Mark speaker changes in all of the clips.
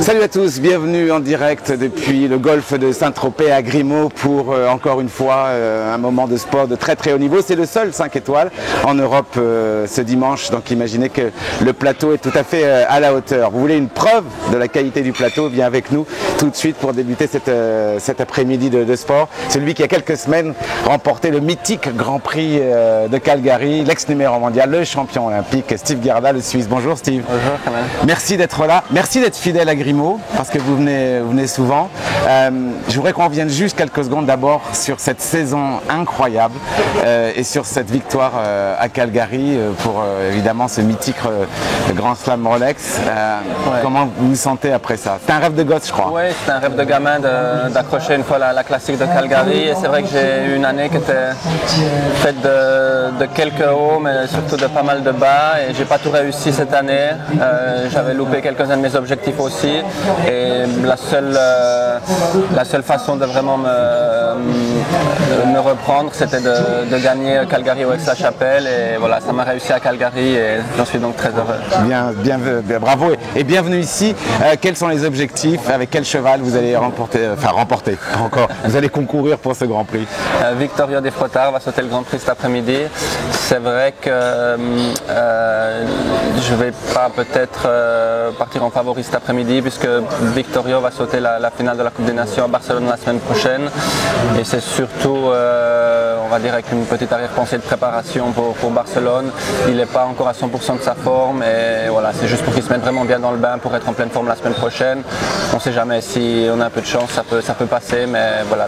Speaker 1: Salut à tous, bienvenue en direct depuis le golfe de Saint-Tropez à Grimaud pour encore une fois un moment de sport de très très haut niveau. C'est le seul 5 étoiles en Europe ce dimanche, donc imaginez que le plateau est tout à fait à la hauteur. Vous voulez une preuve de la qualité du plateau? Viens avec nous tout de suite pour débuter cet après-midi de sport. Celui qui il y a quelques semaines remporté le mythique Grand Prix de Calgary, l'ex-numéro mondial, le champion olympique Steve Gerda, le Suisse. Bonjour Steve.
Speaker 2: Bonjour Kamel.
Speaker 1: Merci d'être là, merci d'être fidèle à Grimaud parce que vous venez souvent. Je voudrais qu'on revienne juste quelques secondes d'abord sur cette saison incroyable et sur cette victoire à Calgary pour évidemment ce mythique Grand Slam Rolex.
Speaker 2: Ouais.
Speaker 1: Comment vous vous sentez après ça? C'était un rêve de gosse, je crois.
Speaker 2: Oui, c'était un rêve de gamin d'accrocher une fois la classique de Calgary. Et c'est vrai que j'ai eu une année qui était faite de quelques hauts, mais surtout de pas mal de bas. Et j'ai pas tout réussi cette année. J'avais loupé quelques-uns de mes objectifs aussi. Et la seule façon de vraiment me reprendre, c'était de gagner Calgary au Aix-la-Chapelle. Et voilà, ça m'a réussi à Calgary et j'en suis donc très heureux.
Speaker 1: Bien, bravo et bienvenue ici. Quels sont les objectifs? Avec quel cheval vous allez remporter encore, vous allez concourir pour ce Grand Prix?
Speaker 2: Victorio Des Frottards va sauter le Grand Prix cet après-midi. C'est vrai que je ne vais pas peut-être partir en favori cet après-midi puisque Victorio va sauter la finale de la Coupe des Nations à Barcelone la semaine prochaine. Et c'est surtout, on va dire, avec une petite arrière-pensée de préparation pour Barcelone. Il n'est pas encore à 100% de sa forme et voilà, c'est juste pour qu'il se mette vraiment bien dans le bain pour être en pleine forme la semaine prochaine. On ne sait jamais, si on a un peu de chance, ça peut passer, mais voilà,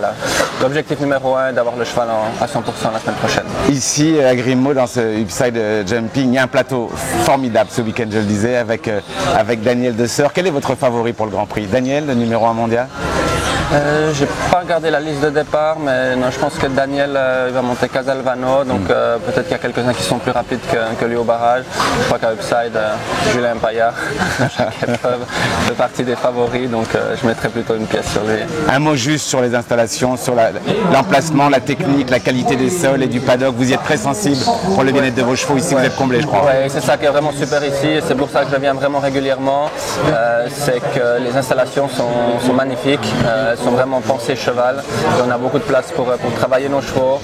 Speaker 2: l'objectif numéro 1 est d'avoir le cheval à 100% la semaine prochaine.
Speaker 1: Ici à Grimaud, dans ce Upside Jumping, il y a un plateau formidable ce week-end, je le disais, avec Daniel Desseur. Quel est votre favori pour le Grand Prix? Daniel, le numéro 1 mondial?
Speaker 2: J'ai pas regardé la liste de départ, mais non, je pense que Daniel il va monter Casalvano, donc peut-être qu'il y a quelques-uns qui sont plus rapides que lui au barrage. Je crois qu'à Upside, Julien Paillard, chaque épreuve fait partie des favoris, donc je mettrai plutôt une pièce sur lui.
Speaker 1: Un mot juste sur les installations, sur l'emplacement, la technique, la qualité des sols et du paddock. Vous y êtes très sensible pour le bien-être de vos chevaux. Ici, vous êtes comblé, je crois.
Speaker 2: Oui, c'est ça qui est vraiment super ici et c'est pour ça que je viens vraiment régulièrement. C'est que les installations sont magnifiques. Sont vraiment pensées cheval et on a beaucoup de place pour travailler nos chevaux.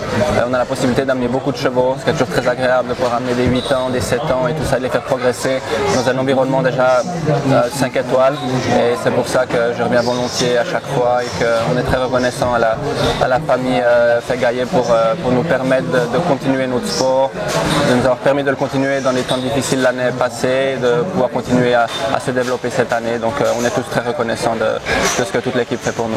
Speaker 2: On a la possibilité d'amener beaucoup de chevaux, ce qui est toujours très agréable de pouvoir amener des 8 ans, des 7 ans et tout ça, de les faire progresser dans un environnement déjà 5 étoiles et c'est pour ça que je reviens volontiers à chaque fois et qu'on est très reconnaissant à la famille Fegaillet pour nous permettre de continuer notre sport, de nous avoir permis de le continuer dans les temps difficiles l'année passée, de pouvoir continuer à se développer cette année. Donc on est tous très reconnaissants de ce que toute l'équipe fait pour nous.